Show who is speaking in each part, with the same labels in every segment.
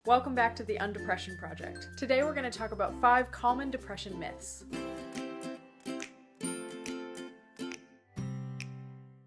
Speaker 1: Welcome back to the Undepression Project. Today we're going to talk about 5 common depression myths.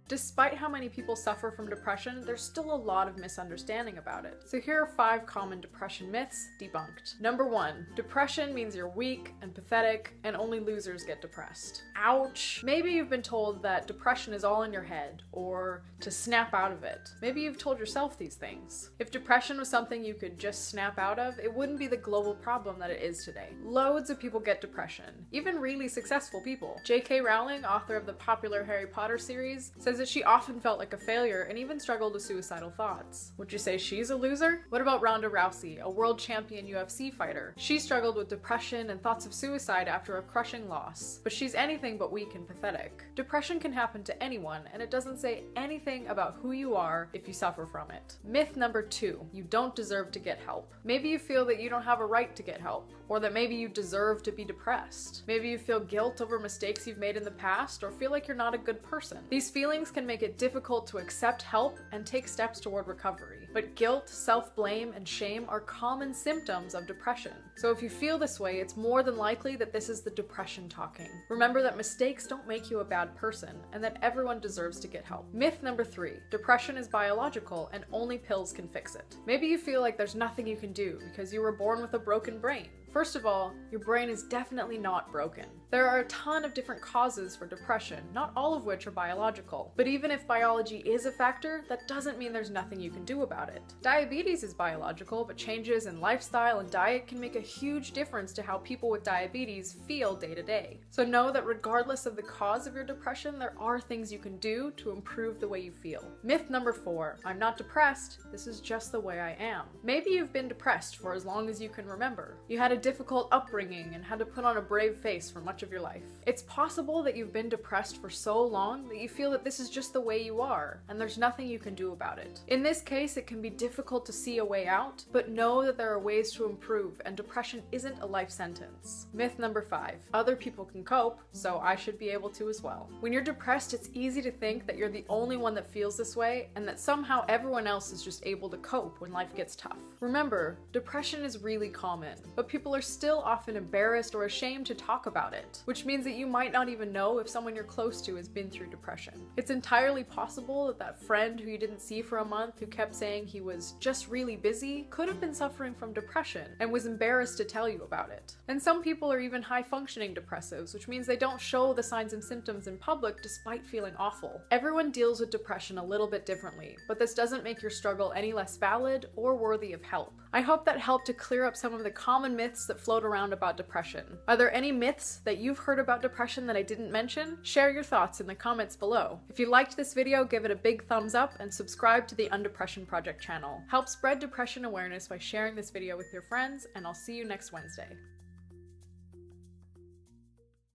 Speaker 1: Despite how many people suffer from depression, there's still a lot of misunderstanding about it. So here are 5 common depression myths debunked. Number 1, depression means you're weak and pathetic and only losers get depressed. Ouch! Maybe you've been told that depression is all in your head, or to snap out of it. Maybe you've told yourself these things. If depression was something you could just snap out of, it wouldn't be the global problem that it is today. Loads of people get depression, even really successful people. J.K. Rowling, author of the popular Harry Potter series, says that she often felt like a failure and even struggled with suicidal thoughts. Would you say she's a loser? What about Ronda Rousey, a world champion UFC fighter? She struggled with depression and thoughts of suicide after a crushing loss, but she's anything but weak and pathetic. Depression can happen to anyone, and it doesn't say anything about who you are if you suffer from it. Myth number 2, you don't deserve to get help. Maybe you feel that you don't have a right to get help, or that maybe you deserve to be depressed. Maybe you feel guilt over mistakes you've made in the past, or feel like you're not a good person. These feelings can make it difficult to accept help and take steps toward recovery. But guilt, self-blame, and shame are common symptoms of depression. So if you feel this way, it's more than likely that this is the depression talking. Remember that mistakes don't make you a bad person, and that everyone deserves to get help. Myth number 3, depression is biological and only pills can fix it. Maybe you feel like there's nothing you can do because you were born with a broken brain. First of all, your brain is definitely not broken. There are a ton of different causes for depression, not all of which are biological. But even if biology is a factor, that doesn't mean there's nothing you can do about it. Diabetes is biological, but changes in lifestyle and diet can make a huge difference to how people with diabetes feel day to day. So know that regardless of the cause of your depression, there are things you can do to improve the way you feel. Myth number 4, I'm not depressed, this is just the way I am. Maybe you've been depressed for as long as you can remember. You had a difficult upbringing and had to put on a brave face for much of your life. It's possible that you've been depressed for so long that you feel that this is just the way you are, and there's nothing you can do about it. In this case, it can be difficult to see a way out, but know that there are ways to improve, and depression isn't a life sentence. Myth number 5, other people can cope, so I should be able to as well. When you're depressed, it's easy to think that you're the only one that feels this way, and that somehow everyone else is just able to cope when life gets tough. Remember, depression is really common, but people are still often embarrassed or ashamed to talk about it, which means that you might not even know if someone you're close to has been through depression. It's entirely possible that that friend who you didn't see for a month who kept saying he was just really busy could have been suffering from depression and was embarrassed to tell you about it. And some people are even high-functioning depressives, which means they don't show the signs and symptoms in public despite feeling awful. Everyone deals with depression a little bit differently, but this doesn't make your struggle any less valid or worthy of help. I hope that helped to clear up some of the common myths that float around about depression. Are there any myths that you've heard about depression that I didn't mention? Share your thoughts in the comments below. If you liked this video, give it a big thumbs up and subscribe to the Undepression Project channel. Help spread depression awareness by sharing this video with your friends, and I'll see you next Wednesday.